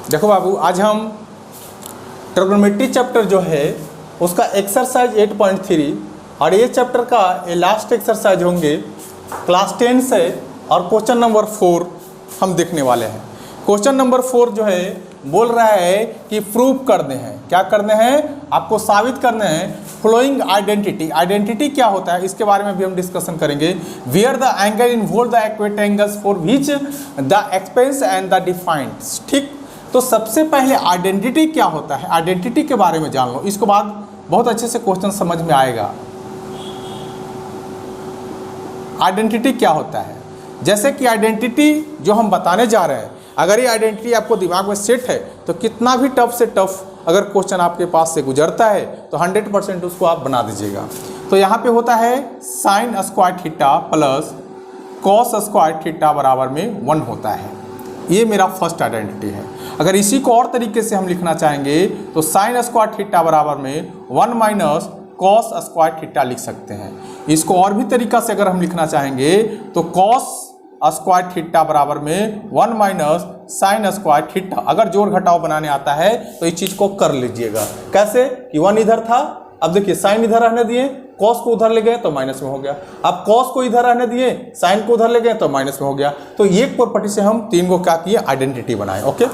देखो बाबू, आज हम ट्रिग्नोमेट्री चैप्टर जो है उसका एक्सरसाइज 8.3 और ये चैप्टर का ये लास्ट एक्सरसाइज होंगे क्लास 10 से, और क्वेश्चन नंबर 4 हम देखने वाले हैं। क्वेश्चन नंबर 4 जो है बोल रहा है कि प्रूव करने हैं। क्या करने हैं? आपको साबित करने हैं फ्लोइंग आइडेंटिटी। आइडेंटिटी क्या होता है इसके बारे में भी हम डिस्कशन करेंगे। Where the angle involve the equate angles for which the expense and the defined. ठीक, तो सबसे पहले आइडेंटिटी क्या होता है, आइडेंटिटी के बारे में जान लो, इसके बाद बहुत अच्छे से क्वेश्चन समझ में आएगा। आइडेंटिटी क्या होता है? जैसे कि आइडेंटिटी जो हम बताने जा रहे हैं, अगर ये आइडेंटिटी आपको दिमाग में सेट है तो कितना भी टफ से टफ अगर क्वेश्चन आपके पास से गुजरता है तो 100% उसको आप बना दीजिएगा। तो यहाँ पे होता है sine square theta plus cos square theta बराबर में 1 होता है। ये मेरा फर्स्ट आइडेंटिटी है। अगर इसी को और तरीके से हम लिखना चाहेंगे तो साइन स्क्वायर थीटा बराबर में 1 माइनस कॉस स्क्वायर थीटा लिख सकते हैं। इसको और भी तरीका से अगर हम लिखना चाहेंगे तो कॉस स्क्वायर थीटा बराबर में 1 माइनस साइन स्क्वायर थीटा। अगर जोड़ घटाव बनाने आता है तो इस चीज़ को कर लीजिएगा। कैसे कि 1 इधर था, अब देखिए साइन इधर रहने दिए, कॉस को उधर ले गए तो माइनस में हो गया। अब कॉस को इधर रहने दिए, साइन को उधर ले गए तो माइनस में हो गया। तो ये प्रॉपर्टी से हम 3 को क्या किए, आइडेंटिटी बनाए। ओके,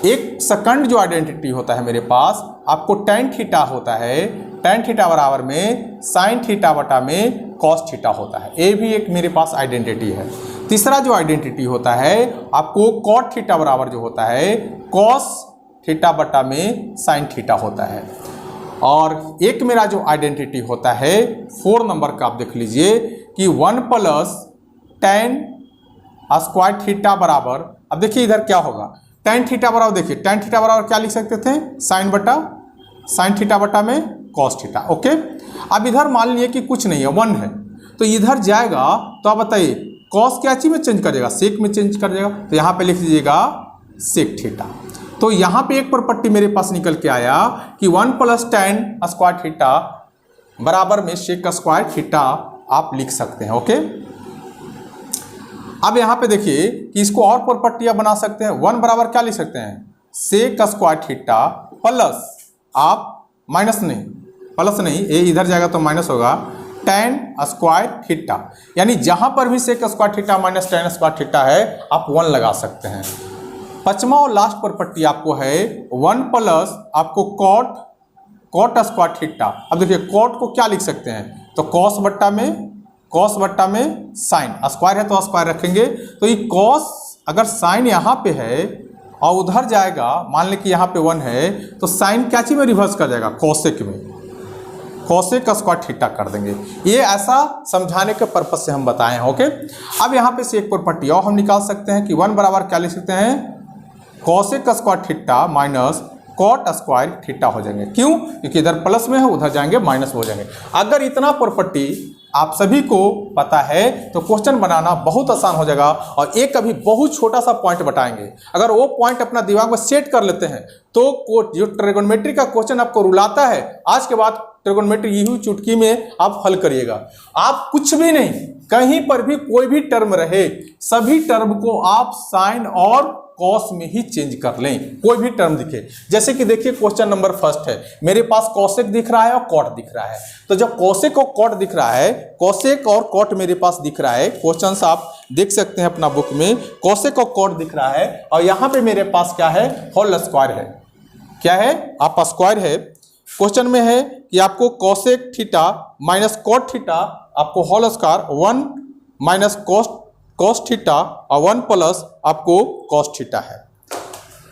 एक सेकंड जो आइडेंटिटी होता है मेरे पास, आपको tan थीटा होता है, tan थीटा बराबर में साइन थीटा बटा में कॉस थीटा होता है। ये भी एक मेरे पास आइडेंटिटी है। तीसरा जो आइडेंटिटी होता है आपको कॉट थीटा बराबर जो होता है कॉस थीटा बटा में साइन थीटा होता है। और एक मेरा जो आइडेंटिटी होता है 4 नंबर का, आप देख लीजिए कि 1 प्लस tan स्क्वायर थीटा बराबर, अब देखिए इधर क्या होगा, tan थीटा बराबर, देखिए tan थीटा बराबर क्या लिख सकते थे, साइन थीटा बटा में कॉस थीटा। ओके, अब इधर मान लिए कि कुछ नहीं है, 1 है, तो इधर जाएगा तो आप बताइए कॉस क्या चीज में चेंज करेगा, सेक में चेंज कर देगा। तो यहाँ पे लिख दीजिएगा सेक थीटा। तो यहाँ पे एक प्रॉपर्टी मेरे पास निकल के आया कि 1 प्लस tan स्क्वायर थीटा बराबर में सेक स्क्वायर थीटा आप लिख सकते हैं। ओके, अब यहाँ पे देखिए कि इसको और प्रॉपर्टियां बना सकते हैं। 1 बराबर क्या लिख सकते हैं, सेक स्क्वायर थीटा प्लस, आप माइनस नहीं, प्लस नहीं, ये इधर जाएगा तो माइनस होगा, tan स्क्वायर थीटा। यानी जहां पर भी sec square theta minus tan square theta है आप 1 लगा सकते हैं। 5वां और लास्ट प्रॉपर्टी आपको है 1 प्लस आपको कॉट स्क्वायर थीटा। अब देखिए कॉट को क्या लिख सकते हैं, तो कॉस बट्टा में साइन, स्क्वायर है तो स्क्वायर रखेंगे। तो ये कॉस, अगर साइन यहाँ पे है और उधर जाएगा, मान लें कि यहाँ पे 1 है, तो साइन क्या चीज में रिवर्स कर जाएगा, कॉसेक में, कॉसेक स्क्वायर थीटा कर देंगे। ये ऐसा समझाने के पर्पज से हम बताए हैं। ओके, अब यहाँ पे से एक प्रॉपर्टी और हम निकाल सकते हैं कि 1 बराबर क्या लिख सकते हैं, cosec square theta minus cot square theta हो जाएंगे। क्यों? क्योंकि इधर प्लस में है, उधर जाएंगे माइनस में हो जाएंगे। अगर इतना प्रॉपर्टी आप सभी को पता है तो क्वेश्चन बनाना बहुत आसान हो जाएगा। और एक अभी बहुत छोटा सा पॉइंट बताएंगे, अगर वो पॉइंट अपना दिमाग में सेट कर लेते हैं तो जो ट्रिग्नोमेट्री का क्वेश्चन आपको रुलाता है, आज के बाद ट्रिग्नोमेट्री यही चुटकी में आप हल करिएगा। आप कुछ भी नहीं, कहीं पर भी कोई भी टर्म रहे, सभी टर्म को आप साइन और कॉस में ही चेंज कर लें। कोई भी टर्म दिखे, जैसे कि देखिए क्वेश्चन नंबर 1 है, मेरे पास कॉसेक दिख रहा है और कॉट दिख रहा है। तो जब कॉसेक और कॉट दिख रहा है, कॉसेक और कॉट मेरे पास दिख रहा है, क्वेश्चन आप देख सकते हैं अपना बुक में, कॉसेक और कॉट दिख रहा है, और यहाँ पे मेरे पास क्या है, होल स्क्वायर है। क्या है, आप स्क्वायर है। क्वेश्चन में है कि आपको cosec theta minus cot theta, आपको whole square 1 minus cos theta और 1 प्लस आपको कॉस थीटा है।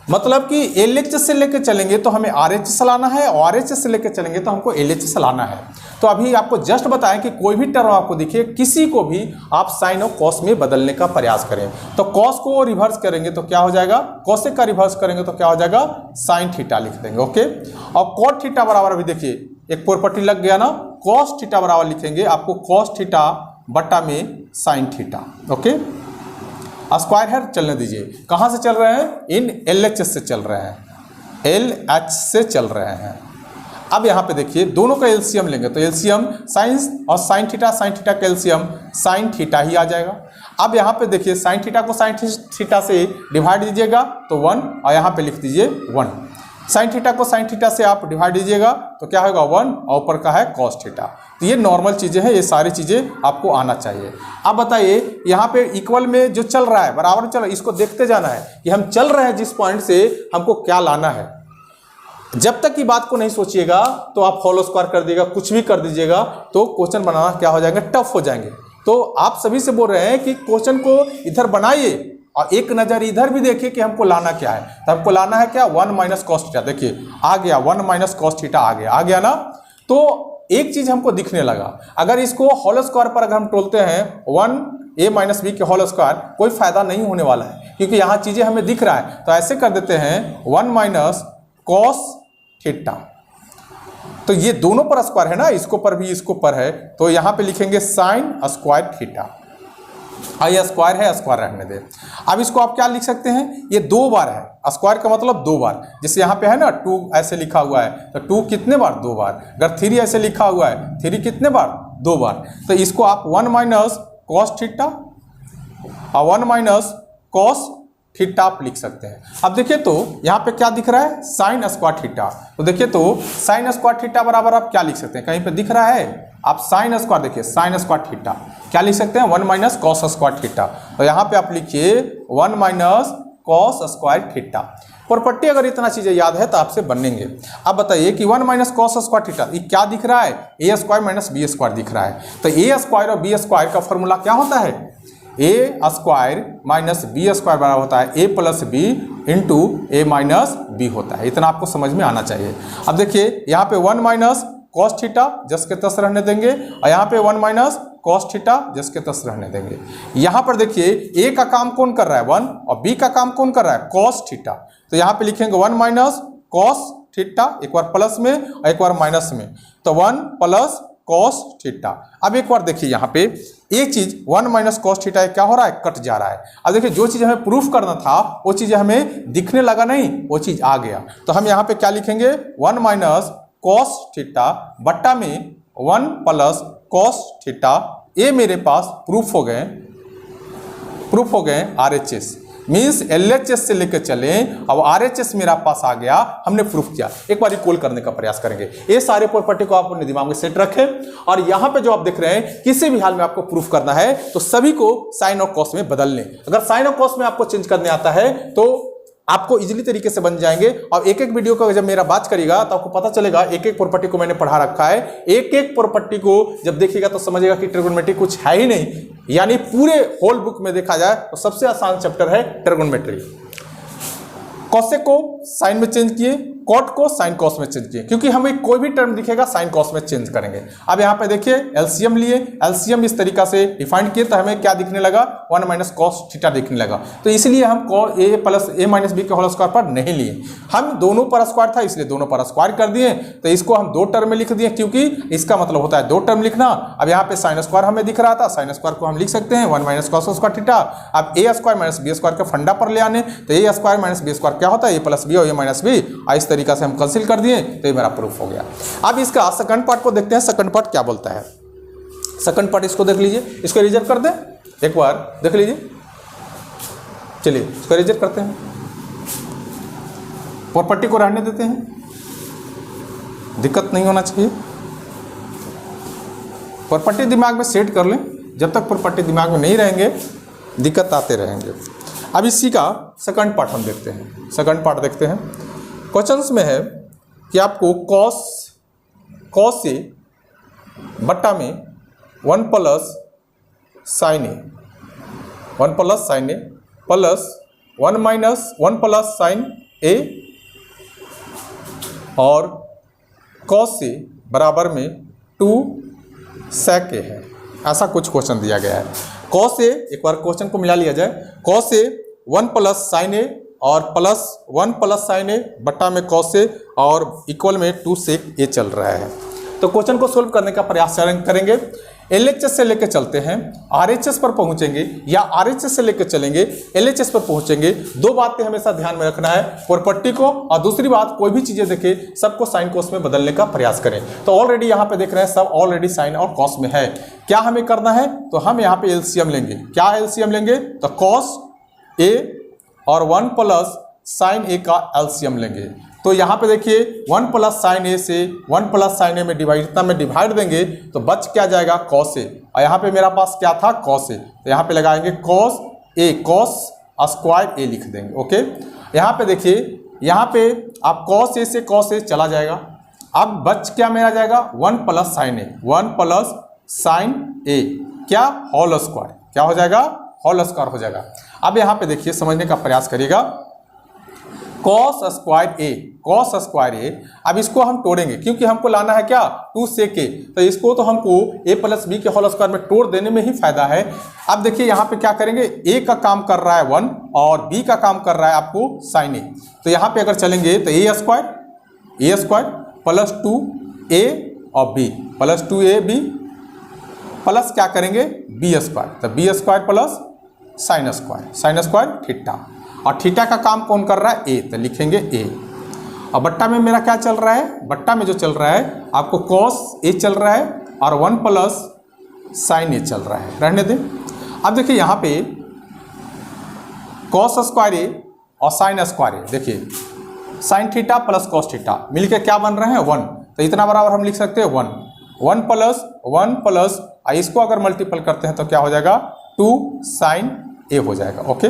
मतलब कि LHS से लेके चलेंगे तो हमें RHS लाना है, और RHS से लेके चलेंगे तो हमको LHS लाना है। तो अभी आपको जस्ट बताएं कि कोई भी टर्म आपको दिखे, किसी को भी आप साइन और कॉस में बदलने का प्रयास करें। तो कॉस को रिवर्स करेंगे तो क्या हो जाएगा, कॉसेक का रिवर्स करेंगे तो क्या हो जाएगा, साइन थीटा लिख देंगे। ओके, और कॉट थीटा बराबर अभी देखिए एक प्रॉपर्टी लग गया ना, कॉस थीटा बराबर लिखेंगे आपको कॉस थीटा बटा में साइन थीटा। ओके, स्क्वायर है, चलने दीजिए। कहाँ से चल रहे हैं, इन LHS से चल रहे हैं, LH से चल रहे हैं। अब यहाँ पे देखिए दोनों का एलसीएम लेंगे तो एलसीएम साइन और साइन थीटा का एलसीएम साइन थीटा ही आ जाएगा। अब यहाँ पे देखिए साइन थीटा को साइन थीटा से डिवाइड दीजिएगा तो 1 और यहाँ पे लिख दीजिए 1। साइन थीटा को साइन थीटा से आप डिवाइड दीजिएगा तो क्या होगा 1 और ऊपर का है कॉस थीटा। तो ये नॉर्मल चीज़ें हैं, ये सारी चीज़ें आपको आना चाहिए। अब बताइए यहाँ पे इक्वल में जो चल रहा है बराबर चल रहा है, इसको देखते जाना है कि हम चल रहे हैं जिस पॉइंट से हमको क्या लाना है। जब तक की बात को नहीं सोचिएगा तो आप होल स्क्वायर कर दीजिएगा, कुछ भी कर दीजिएगा तो क्वेश्चन बनाना क्या हो जाएंगे, टफ हो जाएंगे। तो आप सभी से बोल रहे हैं कि क्वेश्चन को इधर बनाइए और एक नज़र इधर भी देखिए कि हमको लाना क्या है। तो हमको लाना है क्या, 1 माइनस कॉस थीटा। देखिए आ गया 1 माइनस कॉस थीटा, आ गया ना। तो एक चीज़ हमको दिखने लगा, अगर इसको होल स्क्वायर पर अगर हम तोलते हैं 1a माइनस बी के होल स्क्वायर, कोई फायदा नहीं होने वाला है क्योंकि यहाँ चीज़ें हमें दिख रहा है। तो ऐसे कर देते हैं 1 माइनस कॉस थीटा। तो ये दोनों पर स्क्वायर है ना, इसको पर भी इसको पर है, तो यहाँ पे लिखेंगे साइन स्क्वायर थीटा। ये स्क्वायर है, स्क्वायर रहने दे। अब इसको आप क्या लिख सकते हैं, ये 2 बार है, स्क्वायर का मतलब 2 बार। जैसे यहाँ पे है ना 2 ऐसे लिखा हुआ है तो 2 कितने बार, 2 बार। अगर 3 ऐसे लिखा हुआ है 3 कितने बार, 2 बार। तो इसको आप 1 माइनस कॉस थीटा और 1 माइनस कॉस थीटा आप लिख सकते हैं। अब देखिए तो यहाँ पे क्या दिख रहा है, साइन स्क्वायर थीटा। तो देखिए तो साइन स्क्वायर थीटा बराबर आप क्या लिख सकते हैं, कहीं पे दिख रहा है आप साइन स्क्वायर, देखिए साइन स्क्वायर थीटा क्या लिख सकते हैं, 1 माइनस कॉस स्क्वायर थीटा। तो यहाँ पे आप लिखिए 1 minus cos square theta. Property अगर इतना चीजें याद है तो आपसे बनेंगे। अब बताइए कि 1 माइनस कॉस स्क्वायर थीटा ये क्या दिख रहा है, ए स्क्वायर माइनस बी स्क्वायर दिख रहा है। तो ए स्क्वायर और बी स्क्वायर का फॉर्मूला क्या होता है, ए स्क्वायर माइनस बी स्क्वायर बराबर होता है ए plus B into A minus B होता है। इतना आपको समझ में आना चाहिए। अब देखिए यहाँ पे 1 माइनस कॉस थीटा जस के तस रहने देंगे और यहाँ पे 1 माइनस कॉस थीटा जस के तस रहने देंगे। यहाँ पर देखिए ए का काम कौन कर रहा है 1 और बी का काम कौन कर रहा है कॉस थीटा। तो यहाँ पे लिखेंगे 1 माइनस कॉस थीटा, एक बार प्लस में और एक बार माइनस में, तो 1 प्लस कॉस थीटा। अब एक बार देखिए यहाँ पे एक चीज 1 माइनस कॉस थीटा क्या हो रहा है, कट जा रहा है। अब देखिए जो चीज हमें प्रूफ करना था वो चीज हमें दिखने लगा नहीं, वो चीज आ गया। तो हम यहाँ पे क्या लिखेंगे 1 माइनस कॉस थीटा बट्टा में 1 प्लस कॉस थीटा। ये मेरे पास प्रूफ हो गए RHS मीन्स LHS से लेकर चलें। अब RHS मेरा पास आ गया, हमने प्रूफ किया। एक बार इक्वल करने का प्रयास करेंगे। ये सारे प्रॉपर्टी को आप अपने दिमाग में सेट रखें और यहाँ पे जो आप देख रहे हैं किसी भी हाल में आपको प्रूफ करना है तो सभी को साइन और कॉस में बदल लें। अगर साइन और कॉस में आपको चेंज करने आता है तो आपको इजीली तरीके से बन जाएंगे। और एक एक वीडियो को जब मेरा बात करिएगा तो आपको पता चलेगा एक एक प्रॉपर्टी को मैंने पढ़ा रखा है। एक एक प्रॉपर्टी को जब देखिएगा तो समझिएगा कि ट्रिगोनोमेट्री कुछ है ही नहीं, यानी पूरे होल बुक में देखा जाए तो सबसे आसान चैप्टर है ट्रिगोनोमेट्री। कॉसेक को साइन में चेंज किए, कॉट को साइन कॉस में चेंज किए, क्योंकि हमें कोई भी टर्म दिखेगा साइन कॉस में चेंज करेंगे। अब यहाँ पे देखिए एलसीएम लिए, एलसीएम इस तरीका से डिफाइन किए तो हमें क्या दिखने लगा 1 माइनस कॉस थीटा दिखने लगा। तो इसलिए हम ए प्लस ए माइनस बी के होल स्क्वायर पर नहीं लिए, हम दोनों पर स्क्वायर था इसलिए दोनों पर स्क्वायर कर दिए। तो इसको हम 2 टर्म में लिख दिए क्योंकि इसका मतलब होता है 2 टर्म लिखना। अब यहाँ पे साइन स्क्वायर हमें दिख रहा था, साइन स्क्वायर को हम लिख सकते हैं 1 माइनस कॉस स्क्वायर थीटा। अब ए स्क्वायर माइनस बी स्क्वायर का फंडा पर ले आने, तो ए स्क्वायर माइनस बी स्क्वायर क्या होता है, ए प्लस बी और ए माइनस बी। इस तरीका से हम कंसील कर दिए तो ये मेरा प्रूफ हो गया। अब इसका सेकंड पार्ट को देखते हैं, सेकंड पार्ट क्या बोलता है। सेकंड पार्ट इसको देख लीजिए, इसको रिजल्ट कर दें, एक बार देख लीजिए। चलिए इसको रिजल्ट करते हैं, प्रॉपर्टी को रहने देते हैं, दिक्कत नहीं होना चाहिए। प्रॉपर्टी दिमाग में सेट कर लें, जब तक प्रॉपर्टी दिमाग में नहीं रहेंगे दिक्कत आते रहेंगे। अब इसी का सेकंड पार्ट हम देखते हैं। सेकंड पार्ट देखते हैं, क्वेश्चंस में है कि आपको कॉस ए बट्टा में 1 प्लस साइन ए, 1 प्लस साइन ए प्लस 1 माइनस 1 प्लस साइन ए और कॉस ए बराबर में 2 सेक ए है। ऐसा कुछ क्वेश्चन दिया गया है। कॉस ए, एक बार क्वेश्चन को मिला लिया जाए, कॉस ए 1 प्लस साइन ए और प्लस 1 प्लस साइन ए बट्टा में कॉस ए और इक्वल में 2 सेक ए चल रहा है। तो क्वेश्चन को सोल्व करने का प्रयास करेंगे। LHS से लेकर चलते हैं RHS पर पहुंचेंगे या RHS से लेकर चलेंगे LHS पर पहुंचेंगे। दो बातें हमेशा ध्यान में रखना है, प्रॉपर्टी को, और दूसरी बात कोई भी चीजें देखें सबको साइन कॉस में बदलने का प्रयास करें। तो ऑलरेडी यहाँ पे देख रहे हैं सब ऑलरेडी साइन और कॉस में है। क्या हमें करना है, तो हम यहाँ पे LCM लेंगे। क्या LCM लेंगे, तो कॉस A और 1 प्लस साइन A का LCM लेंगे। तो यहाँ पे देखिए 1 प्लस साइन A से 1 प्लस साइन A में डिवाइड देंगे तो बच क्या जाएगा, कॉस A। और यहाँ पे मेरा पास क्या था, कॉस A, तो यहाँ पे लगाएंगे cos A, cos square A लिख देंगे। ओके, यहाँ पे देखिए, यहाँ पे आप कॉस A से कॉस A चला जाएगा। अब बच क्या मेरा जाएगा, 1 plus sign A, 1 plus sign A, क्या, होल स्क्वायर, क्या हो जाएगा, होल स्क्वायर हो जाएगा। अब यहाँ पे देखिए समझने का प्रयास करिएगा, cos square A, cos square A। अब इसको हम तोड़ेंगे क्योंकि हमको लाना है क्या, 2 sec A, तो इसको तो हमको A प्लस B के होल स्क्वायर में तोड़ देने में ही फायदा है। अब देखिए यहाँ पे क्या करेंगे, A का काम कर रहा है 1 और B का काम कर रहा है आपको साइन A। तो यहाँ पे अगर चलेंगे तो A स्क्वायर प्लस 2A और B प्लस 2AB प्लस क्या करेंगे, B स्क्वायर, तो B square plus sign square theta, और थीटा का काम कौन कर रहा है, A, तो लिखेंगे A। और बट्टा में मेरा क्या चल रहा है, बट्टा में जो चल रहा है आपको कॉस A चल रहा है और 1 प्लस साइन A चल रहा है, रहने दें। अब देखिए यहाँ पे कॉस स्क्वायर A और साइन स्क्वायर A, देखिए sine theta plus cos theta मिलकर क्या बन रहे हैं, 1, तो इतना बराबर हम लिख सकते हैं 1 प्लस इसको अगर मल्टीपल करते हैं तो क्या हो जाएगा, 2 साइन A हो जाएगा। ओके,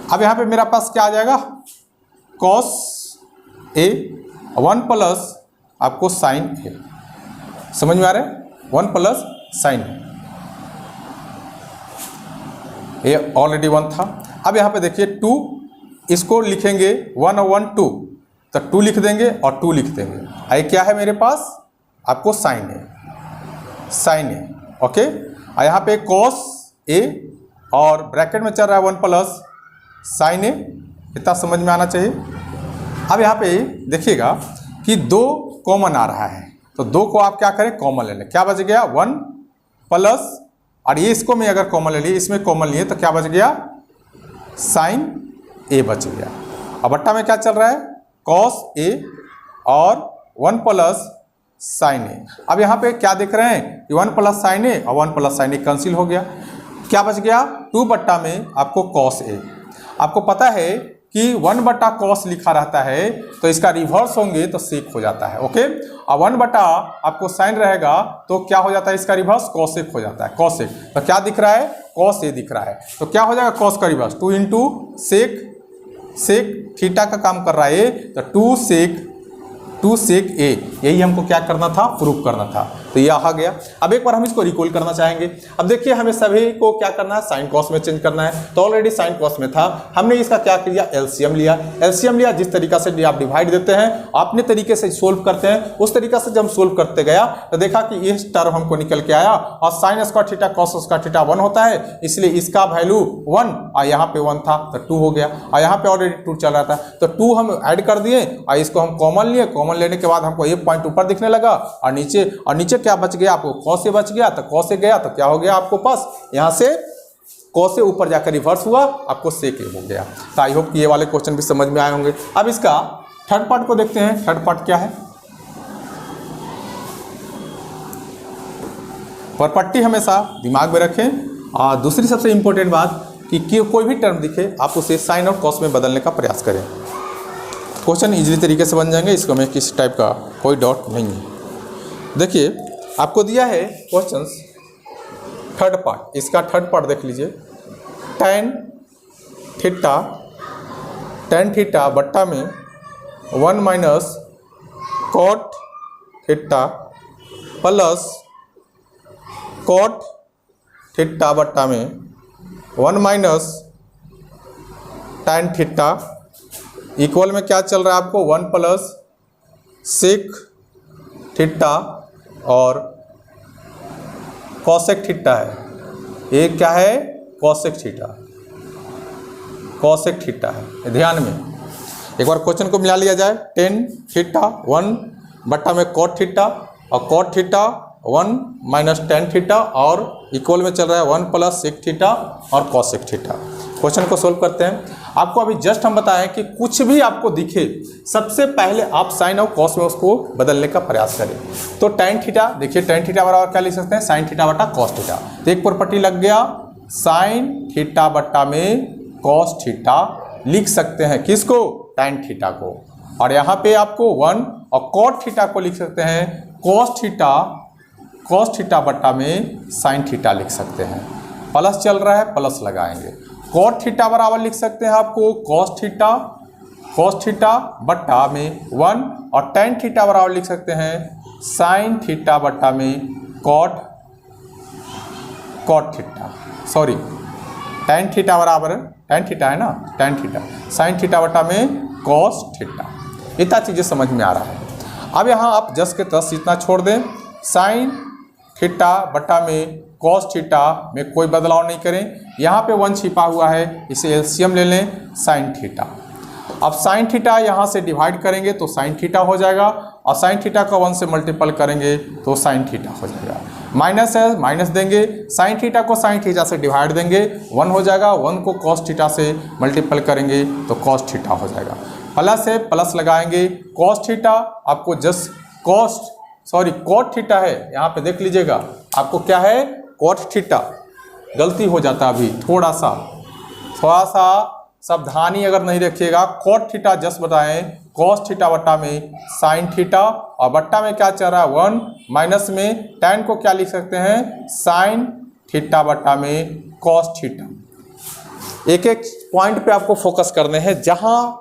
अब यहाँ पे मेरा पास क्या आ जाएगा, कॉस A 1 प्लस आपको साइन A, समझ में आ रहा है, 1 प्लस साइन A ऑलरेडी 1 था। अब यहाँ पे देखिए 2, इसको लिखेंगे 1 और 1 2, तो 2 लिख देंगे और 2 लिख देंगे। आई क्या है मेरे पास, आपको साइन A। ओके, और यहाँ पे कॉस A और ब्रैकेट में चल रहा है 1 प्लस साइन A, इतना समझ में आना चाहिए। अब यहाँ पे देखिएगा कि 2 कॉमन आ रहा है, तो 2 को आप क्या करें, कॉमन ले लें। क्या बच गया, 1 प्लस, और ये इसको मैं अगर कॉमन ले लिए, इसमें कॉमन लिए तो क्या बच गया, साइन A बच गया। अब बट्टा में क्या चल रहा है, कॉस A और 1 प्लस साइन A। अब यहाँ पे क्या देख रहे हैं कि 1 प्लस साइन A और 1 प्लस साइन A कैंसिल हो गया। क्या बच गया, 2 बट्टा में आपको कॉस A। आपको पता है कि 1 बटा कॉस लिखा रहता है तो इसका रिवर्स होंगे तो सेक हो जाता है। ओके, और 1 बटा आपको साइन रहेगा तो क्या हो जाता है, इसका रिवर्स कॉसेक हो जाता है, कॉसेक। तो क्या दिख रहा है, कॉस A दिख रहा है, तो क्या हो जाएगा, कॉस का रिवर्स 2 इंटू सेक थीटा का काम कर रहा है, तो 2 सेक A, यही हमको क्या करना था, प्रूफ करना था। तो ये आ गया। अब एक बार हम इसको रिकॉल करना चाहेंगे। अब देखिए हमें सभी को क्या करना है, साइन कॉस में चेंज करना है। तो ऑलरेडी साइन कॉस में था, हमने इसका क्या किया, एलसीएम लिया। जिस तरीका से आप डिवाइड देते हैं अपने तरीके से सोल्व करते हैं, उस तरीका से जब हम सोल्व करते गया तो देखा कि इस टर्म हमको निकल के आया, और sign square theta cos square theta 1 होता है, इसलिए इसका वैल्यू 1 और यहाँ पे 1 था तो 2 हो गया, और यहाँ पे ऑलरेडी 2 चल रहा था तो 2 हम ऐड कर दिए और इसको हम कॉमन लिए। कॉमन लेने के बाद हमको ये पॉइंट ऊपर दिखने लगा और नीचे क्या बच गया, आपको कॉस से बच गया, तो कॉस से गया तो क्या हो गया आपको पास, यहाँ से कॉस से ऊपर जाकर रिवर्स हुआ, आपको सेक हो गया। तो आई होप कि ये वाले क्वेश्चन भी समझ में आए होंगे। अब इसका थर्ड पार्ट को देखते हैं। थर्ड पार्ट क्या है, प्रॉपर्टी हमेशा दिमाग में रखें। और दूसरी सबसे इंपॉर्टेंट बात कि कोई भी टर्म दिखे आप उसे साइन और कॉस में बदलने का प्रयास करें। क्वेश्चन इजीली तरीके से बन जाएंगे, इसको में किसी टाइप का कोई डाउट नहीं है। देखिए आपको दिया है क्वेश्चंस थर्ड पार्ट, इसका थर्ड पार्ट देख लीजिए। tan थीटा बट्टा में 1 minus cot theta plus cot theta बट्टा में 1 माइनस tan थीटा इक्वल में क्या चल रहा है आपको, 1 प्लस सेक थीटा और कॉसेक थीटा है। ये क्या है, कॉसेक थीटा है। ध्यान में एक बार क्वेश्चन को मिला लिया जाए। tan थीटा 1 बट्टा में कॉट थीटा, और cot theta 1 minus tan theta और इक्वल में चल रहा है 1 प्लस सेक थीटा और कॉसेक थीटा। क्वेश्चन को सोल्व करते हैं। आपको अभी जस्ट हम बताएं कि कुछ भी आपको दिखे सबसे पहले आप साइन और कॉस में उसको बदलने का प्रयास करें। तो टेन थीटा, देखिए टेन थीटा बराबर क्या लिख सकते हैं, साइन थीटा बटा कॉस थीटा। तो एक प्रॉपर्टी लग गया, साइन थीटा बट्टा में कॉस थीटा लिख सकते हैं, किसको, टेन थीटा को। और यहाँ पे आपको 1 और कॉट थीटा को लिख सकते हैं कॉस थीटा बट्टा में साइन थीटा लिख सकते हैं। प्लस चल रहा है, प्लस लगाएंगे। कॉट थीटा बराबर लिख सकते हैं आपको कॉस थीटा बट्टा में 1 और टेन थीटा बराबर लिख सकते हैं साइन थीटा बट्टा में cot theta, sorry tan theta बराबर टेन थीटा है ना, टेन थीटा साइन थीटा बट्टा में कॉस थीटा। इतना चीज़ें समझ में आ रहा है। अब यहाँ आप जस के तस इतना छोड़ दें, साइन थीटा बट्टा में कॉस थीटा में कोई बदलाव नहीं करें। यहाँ पे 1 छिपा हुआ है, इसे एलसीएम ले लें, साइन थीटा। अब साइन थीटा यहाँ से डिवाइड करेंगे तो साइन थीटा हो जाएगा और साइन थीटा का 1 से मल्टीपल करेंगे तो साइन थीटा हो जाएगा। माइनस है, माइनस देंगे, साइन थीटा को साइन थीटा से डिवाइड देंगे, 1 हो जाएगा, 1 को कॉस थीटा से मल्टीपल करेंगे तो कॉस थीटा हो जाएगा। प्लस है, प्लस लगाएंगे, कॉस थीटा आपको जस्ट कॉट थीटा है, यहाँ पे देख लीजिएगा आपको क्या है, कॉट थीटा। गलती हो जाता है अभी थोड़ा सा सावधानी अगर नहीं रखिएगा। कॉट थीटा जस्ट बताएं कॉस थीटा बट्टा में साइन थीटा और बट्टा में क्या चल रहा है 1, माइनस में टेन को क्या लिख सकते हैं, साइन थीटा बट्टा में कॉस थीटा। एक एक पॉइंट पे आपको फोकस करने हैं, जहां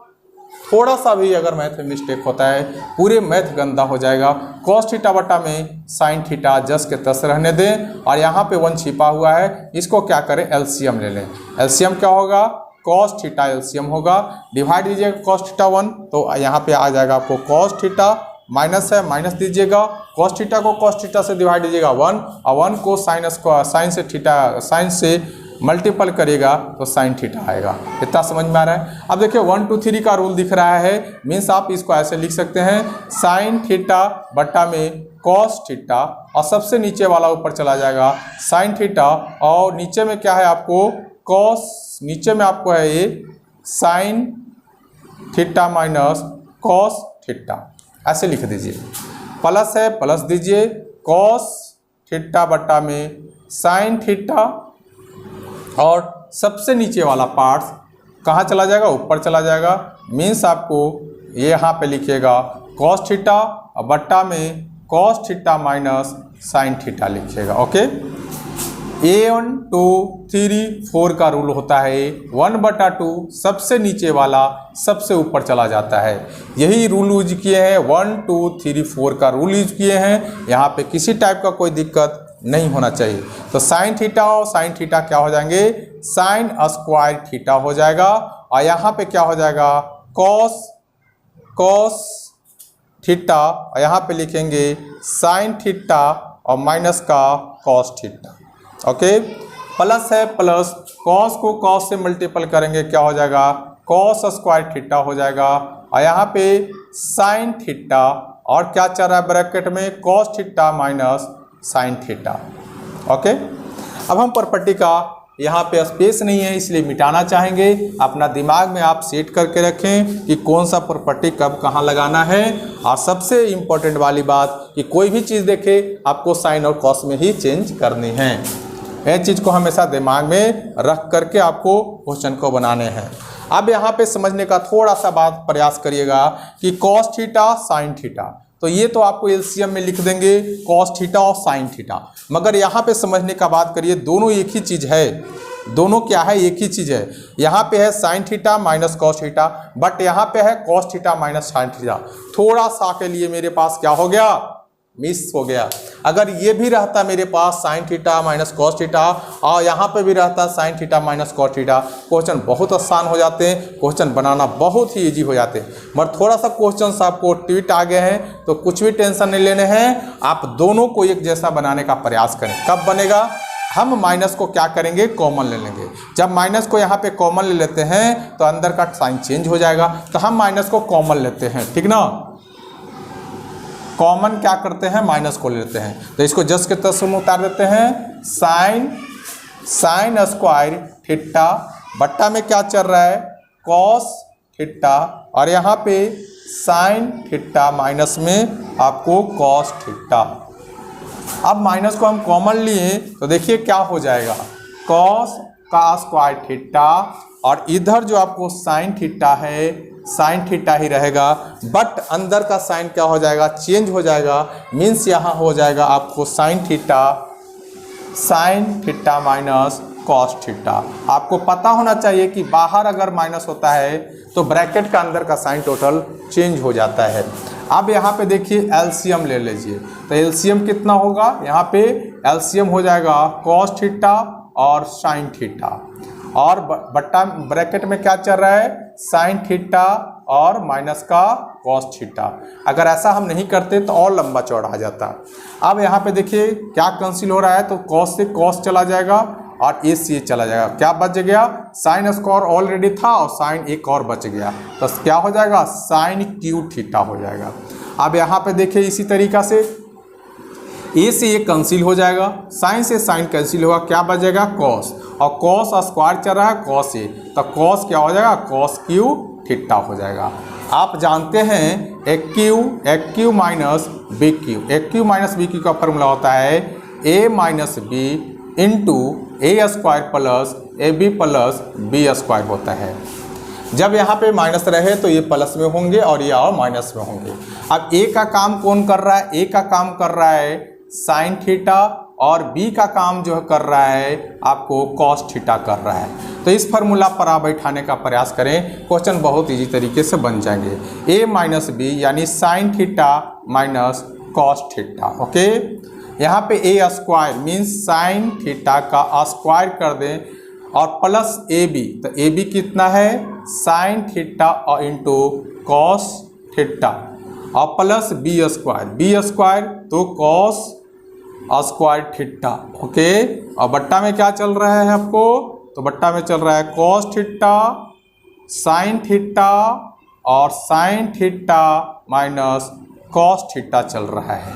थोड़ा सा भी अगर मैथ में मिस्टेक होता है पूरे मैथ गंदा हो जाएगा। कॉस थीटा बट्टा में साइन थीटा जस के तस रहने दें और यहाँ पे 1 छिपा हुआ है, इसको क्या करें, एलसीएम ले लें। एलसीएम क्या होगा, कॉस थीटा एलसीएम होगा, डिवाइड दीजिएगा कॉस थीटा 1 तो यहाँ पे आ जाएगा आपको कॉस थीटा, माइनस है माइनस दीजिएगा, कॉस थीटा को कॉस थीटा से डिवाइड दीजिएगा 1 और 1 को साइन से मल्टीपल करिएगा तो साइन थीटा आएगा। इतना समझ में आ रहा है। अब देखिए 1 2 3 का रूल दिख रहा है, मीन्स आप इसको ऐसे लिख सकते हैं, साइन थीटा बट्टा में कॉस थीटा और सबसे नीचे वाला ऊपर चला जाएगा साइन थीटा और नीचे में क्या है आपको कॉस, नीचे में आपको है ये sign theta minus cos theta, ऐसे लिख दीजिए। प्लस है, प्लस दीजिए, कॉस थीटा बट्टा में साइन थीटा और सबसे नीचे वाला पार्ट कहाँ चला जाएगा, ऊपर चला जाएगा। मीन्स आपको ये यहाँ पे लिखिएगा कॉस थीटा और बट्टा में cos theta minus sine theta लिखिएगा। ओके, 1 2 3 4 का रूल होता है 1/2 सबसे नीचे वाला सबसे ऊपर चला जाता है। यही रूल यूज किए हैं, 1 2 3 4 का रूल यूज किए हैं। यहाँ पे किसी टाइप का कोई दिक्कत नहीं होना चाहिए। तो साइन थीटा और साइन थीटा क्या हो जाएंगे, साइन स्क्वायर थीटा हो जाएगा और यहाँ पे क्या हो जाएगा कॉस थीटा और यहाँ पे लिखेंगे साइन थीटा और माइनस का कॉस थीटा। ओके, प्लस है, प्लस कॉस को कॉस से मल्टीपल करेंगे क्या हो जाएगा, कॉस स्क्वायर थीटा हो जाएगा और यहाँ पे साइन थीटा और क्या चल रहा है ब्रैकेट में, cos theta minus sine theta. Okay, अब हम प्रॉपर्टी का यहाँ पे स्पेस नहीं है इसलिए मिटाना चाहेंगे। अपना दिमाग में आप सेट करके रखें कि कौन सा प्रॉपर्टी कब कहाँ लगाना है। और सबसे इम्पोर्टेंट वाली बात कि कोई भी चीज़ देखे आपको साइन और कॉस में ही चेंज करनी है। यह चीज़ को हमेशा दिमाग में रख करके आपको क्वेश्चन को बनाने हैं। अब यहाँ पे समझने का थोड़ा सा बात प्रयास करिएगा कि कॉस थीटा साइन थीटा, तो ये तो आपको एलसीएम में लिख देंगे कॉस थीटा और साइन थीटा, मगर यहाँ पे समझने का बात करिए दोनों एक ही चीज़ है। दोनों क्या है, एक ही चीज़ है। यहाँ पे है sign theta minus cos theta, but यहाँ पे है cos theta minus sine theta. थोड़ा सा के लिए मेरे पास क्या हो गया, मिस हो गया। अगर ये भी रहता मेरे पास sine theta minus cos theta और यहाँ पे भी रहता sine theta minus cos theta, question बहुत आसान हो जाते हैं, क्वेश्चन बनाना बहुत ही इजी हो जाते हैं। मगर थोड़ा सा क्वेश्चन आपको ट्वीट आ गए हैं तो कुछ भी टेंशन नहीं लेने हैं, आप दोनों को एक जैसा बनाने का प्रयास करें। कब बनेगा, हम माइनस को क्या करेंगे, कॉमन ले लेंगे। जब माइनस को यहाँ पे कॉमन ले लेते हैं तो अंदर का साइन चेंज हो जाएगा, तो हम माइनस को कॉमन लेते हैं, ठीक ना। कॉमन क्या करते हैं, माइनस को लेते हैं, तो इसको जस्ट के तस्वीर में उतार देते हैं। साइन स्क्वायर थीटा बट्टा में क्या चल रहा है, कॉस थीटा, और यहाँ पे साइन थीटा माइनस में आपको कॉस थीटा। अब माइनस को हम कॉमन लिए तो देखिए क्या हो जाएगा, कॉस का स्क्वायर थीटा, और इधर जो आपको साइन थीटा है, साइन थीटा ही रहेगा, बट अंदर का साइन क्या हो जाएगा, चेंज हो जाएगा। मीन्स यहाँ हो जाएगा आपको sign theta minus cos theta. आपको पता होना चाहिए कि बाहर अगर माइनस होता है तो ब्रैकेट का अंदर का साइन टोटल चेंज हो जाता है। अब यहाँ पे देखिए एलसीएम ले लीजिए, तो एलसीएम कितना होगा, यहाँ पे एलसीएम हो जाएगा कॉस थीटा और साइन थीटा, और बट्टा ब्रैकेट में क्या चल रहा है, साइन थीटा और माइनस का कॉस थीटा। अगर ऐसा हम नहीं करते तो और लंबा चौड़ा आ जाता। अब यहाँ पे देखिए क्या कैंसिल हो रहा है, तो कॉस से कॉस चला जाएगा और ए से चला जाएगा, क्या बच गया, साइन स्क्वायर ऑलरेडी था और साइन एक और बच गया, तो क्या हो जाएगा, साइन क्यू थीटा हो जाएगा। अब यहाँ पे देखिए इसी तरीका से ए से ये कैंसिल हो जाएगा, साइन से साइन कैंसिल होगा, क्या बचेगा, कॉस, और कॉस स्क्वायर चल रहा है कॉस ए, तो कॉस क्या हो जाएगा, कॉस क्यू थीटा हो जाएगा। आप जानते हैं एक क्यू माइनस बी क्यू, एक क्यू माइनस बी क्यू का फॉर्मूला होता है A minus B into A square plus A B plus B square होता है। जब यहाँ पे माइनस रहे तो ये प्लस में होंगे और ये और माइनस में होंगे। अब ए का काम कौन कर रहा है, ए का काम कर रहा है साइन थीटा, और बी का काम जो कर रहा है आपको कॉस थीटा कर रहा है। तो इस फार्मूला पर आप बैठाने का प्रयास करें, क्वेश्चन बहुत इजी तरीके से बन जाएंगे। ए माइनस बी यानी sign theta minus cos theta. Okay, यहाँ पे ए स्क्वायर मीन्स साइन थीटा का स्क्वायर कर दें और प्लस ए बी, तो ए बी कितना है, साइन थीटा और इंटू कॉस थीटा, और प्लस बी स्क्वायर तो कॉस स्क्वायर थीटा। ओके, और बट्टा में क्या चल रहा है आपको, तो बट्टा में चल रहा है कॉस थीटा, साइन थीटा और sign theta minus cos theta चल रहा है।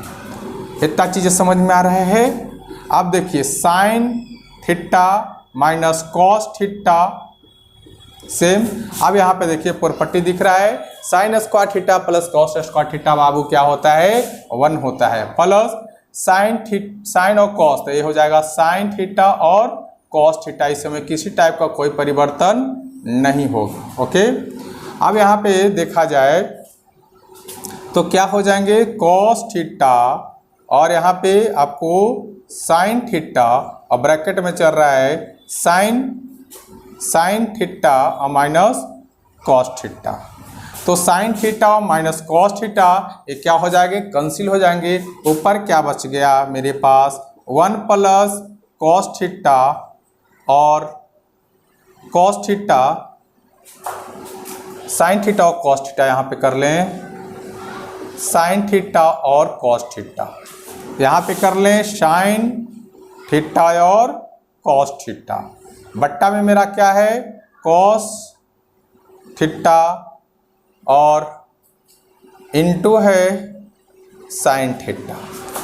इतना चीज़ें समझ में आ रहे हैं। अब देखिए sine theta minus cos theta same. अब यहाँ पे देखिए प्रॉपर्टी दिख रहा है, sine square theta plus cos square theta बाबू क्या होता है, 1 होता है, प्लस साइन और कॉस, तो ये हो जाएगा साइन थीटा और कॉस थीटा। इस समय किसी टाइप का कोई परिवर्तन नहीं होगा। ओके, अब यहाँ पे देखा जाए तो क्या हो जाएंगे, कॉस थीटा और यहाँ पे आपको साइन थीटा, और ब्रैकेट में चल रहा है साइन थीटा और माइनस कॉस थीटा। तो साइन थीटा और माइनस कॉस थीटा ये क्या हो जाएंगे, कैंसिल हो जाएंगे। ऊपर क्या बच गया मेरे पास, 1 प्लस कॉस थीटा और कॉस थीटा, साइन थीटा और कॉस थीटा यहाँ पे कर लें, साइन थीटा और कॉस थीटा यहाँ पे कर लें, साइन थीटा और कॉस थीटा। बट्टा में मेरा क्या है, कॉस थीटा और इनटू है साइन थीटा।